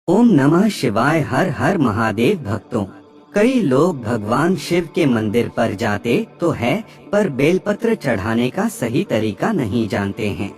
ओम नमः शिवाय। हर हर महादेव भक्तों, कई लोग भगवान शिव के मंदिर पर जाते तो है, पर बेलपत्र चढ़ाने का सही तरीका नहीं जानते हैं,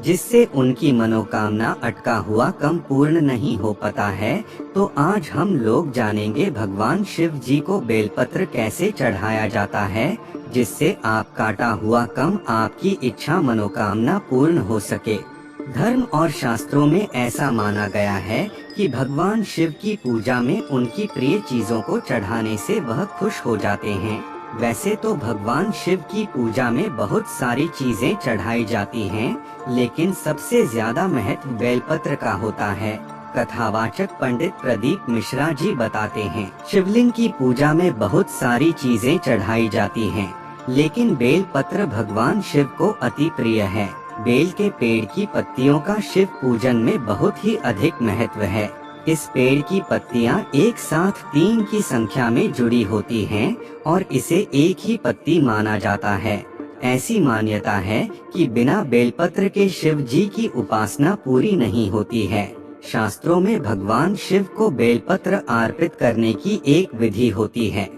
जिससे उनकी मनोकामना अटका हुआ कम पूर्ण नहीं हो पाता है। तो आज हम लोग जानेंगे भगवान शिव जी को बेलपत्र कैसे चढ़ाया जाता है, जिससे आप काटा हुआ कम आपकी इच्छा मनोकामना पूर्ण हो सके। धर्म और शास्त्रों में ऐसा माना गया है कि भगवान शिव की पूजा में उनकी प्रिय चीजों को चढ़ाने से वह खुश हो जाते हैं। वैसे तो भगवान शिव की पूजा में बहुत सारी चीजें चढ़ाई जाती हैं, लेकिन सबसे ज्यादा महत्व बेलपत्र का होता है। कथावाचक पंडित प्रदीप मिश्रा जी बताते हैं, शिवलिंग की पूजा में बहुत सारी चीजें चढ़ाई जाती हैं, लेकिन बेलपत्र भगवान शिव को अति प्रिय है। बेल के पेड़ की पत्तियों का शिव पूजन में बहुत ही अधिक महत्व है। इस पेड़ की पत्तियां एक साथ 3 की संख्या में जुड़ी होती हैं और इसे एक ही पत्ती माना जाता है। ऐसी मान्यता है कि बिना बेलपत्र के शिव जी की उपासना पूरी नहीं होती है। शास्त्रों में भगवान शिव को बेलपत्र अर्पित करने की एक विधि होती है।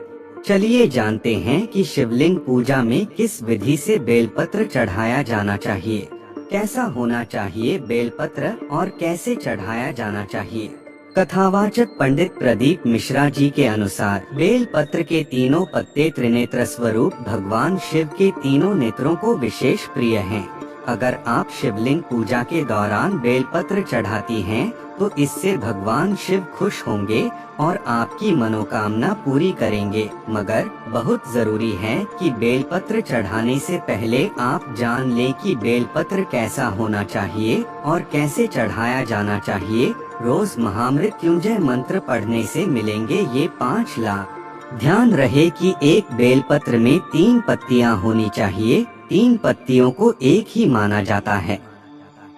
चलिए जानते हैं कि शिवलिंग पूजा में किस विधि से बेलपत्र चढ़ाया जाना चाहिए, कैसा होना चाहिए बेलपत्र और कैसे चढ़ाया जाना चाहिए। कथावाचक पंडित प्रदीप मिश्रा जी के अनुसार बेलपत्र के तीनों पत्ते त्रिनेत्र स्वरूप भगवान शिव के तीनों नेत्रों को विशेष प्रिय हैं। अगर आप शिवलिंग पूजा के दौरान बेलपत्र चढ़ाती हैं, तो इससे भगवान शिव खुश होंगे और आपकी मनोकामना पूरी करेंगे। मगर बहुत जरूरी है कि बेलपत्र चढ़ाने से पहले आप जान लें कि बेलपत्र कैसा होना चाहिए और कैसे चढ़ाया जाना चाहिए। रोज महामृत्युंजय मंत्र पढ़ने से मिलेंगे ये 5 लाभ। ध्यान रहे कि एक बेलपत्र में 3 पत्तियां होनी चाहिए। 3 पत्तियों को एक ही माना जाता है।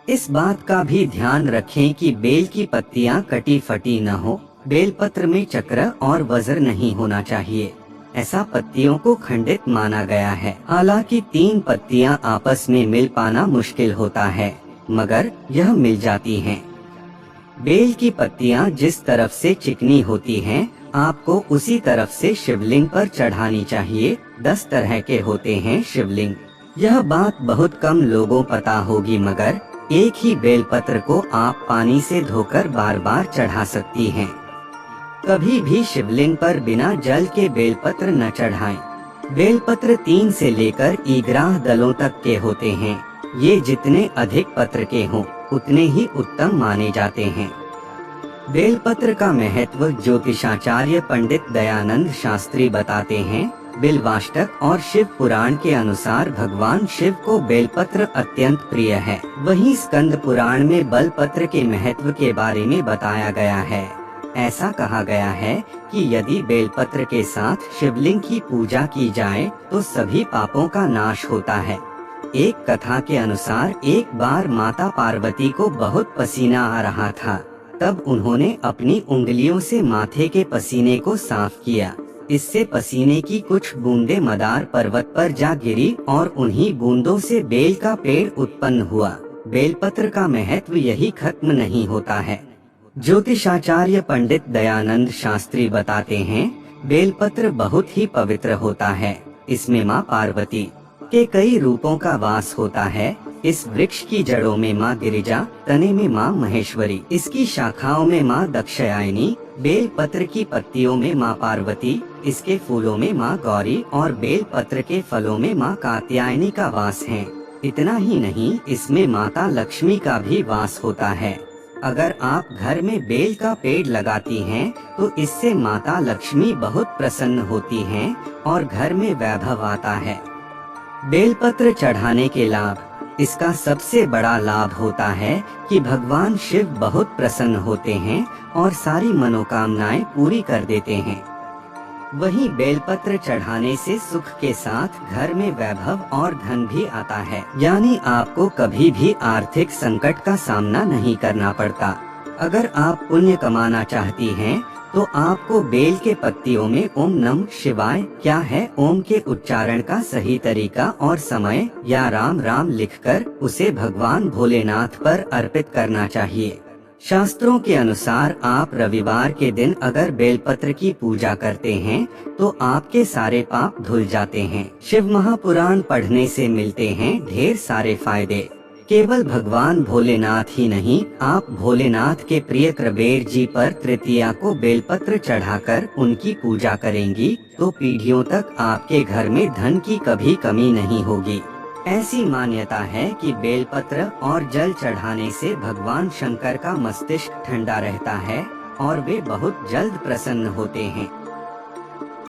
इस बात का भी ध्यान रखें कि बेल की पत्तियां कटी फटी न हो। बेलपत्र में चक्र और वज्र नहीं होना चाहिए, ऐसा पत्तियों को खंडित माना गया है। हालांकि 3 पत्तियां आपस में मिल पाना मुश्किल होता है, मगर यह मिल जाती हैं। बेल की पत्तियां जिस तरफ से चिकनी होती हैं, आपको उसी तरफ से शिवलिंग पर चढ़ानी चाहिए। 10 तरह के होते हैं शिवलिंग। यह बात बहुत कम लोगों पता होगी, मगर एक ही बेलपत्र को आप पानी से धोकर बार बार चढ़ा सकती हैं। कभी भी शिवलिंग पर बिना जल के बेलपत्र न चढ़ाएं। बेलपत्र 3 से लेकर 11 दलों तक के होते हैं। ये जितने अधिक पत्र के हों, उतने ही उत्तम माने जाते हैं। बेलपत्र का महत्व ज्योतिषाचार्य पंडित दयानंद शास्त्री बताते हैं। बिल्वाष्टक और शिव पुराण के अनुसार भगवान शिव को बेलपत्र अत्यंत प्रिय है। वहीं स्कंद पुराण में बेलपत्र के महत्व के बारे में बताया गया है। ऐसा कहा गया है कि यदि बेलपत्र के साथ शिवलिंग की पूजा की जाए तो सभी पापों का नाश होता है। एक कथा के अनुसार एक बार माता पार्वती को बहुत पसीना आ रहा था। तब उन्होंने अपनी उंगलियों से माथे के पसीने को साफ किया। इससे पसीने की कुछ बूंदें मदार पर्वत पर जा गिरी और उन्हीं बूंदों से बेल का पेड़ उत्पन्न हुआ। बेलपत्र का महत्व यही खत्म नहीं होता है। ज्योतिषाचार्य पंडित दयानंद शास्त्री बताते हैं, बेलपत्र बहुत ही पवित्र होता है। इसमें माँ पार्वती के कई रूपों का वास होता है। इस वृक्ष की जड़ों में माँ गिरिजा, तने में माँ महेश्वरी, इसकी शाखाओं में माँ दक्षयायनी, बेल पत्र की पत्तियों में माँ पार्वती, इसके फूलों में माँ गौरी और बेल पत्र के फलों में माँ कात्यायनी का वास है। इतना ही नहीं, इसमें माता लक्ष्मी का भी वास होता है। अगर आप घर में बेल का पेड़ लगाती हैं, तो इससे माता लक्ष्मी बहुत प्रसन्न होती हैं और घर में वैभव आता है। बेलपत्र चढ़ाने के लाभ। इसका सबसे बड़ा लाभ होता है कि भगवान शिव बहुत प्रसन्न होते हैं और सारी मनोकामनाएं पूरी कर देते हैं। वहीं बेलपत्र चढ़ाने से सुख के साथ घर में वैभव और धन भी आता है, यानी आपको कभी भी आर्थिक संकट का सामना नहीं करना पड़ता। अगर आप पुण्य कमाना चाहती हैं, तो आपको बेल के पत्तियों में ओम नमः शिवाय क्या है ओम के उच्चारण का सही तरीका और समय या राम राम लिखकर उसे भगवान भोलेनाथ पर अर्पित करना चाहिए। शास्त्रों के अनुसार आप रविवार के दिन अगर बेलपत्र की पूजा करते हैं तो आपके सारे पाप धुल जाते हैं। शिव महापुराण पढ़ने से मिलते हैं ढेर सारे फायदे। केवल भगवान भोलेनाथ ही नहीं, आप भोलेनाथ के प्रिय कृबेर जी पर तृतीया को बेलपत्र चढ़ाकर उनकी पूजा करेंगी तो पीढ़ियों तक आपके घर में धन की कभी कमी नहीं होगी। ऐसी मान्यता है कि बेलपत्र और जल चढ़ाने से भगवान शंकर का मस्तिष्क ठंडा रहता है और वे बहुत जल्द प्रसन्न होते हैं।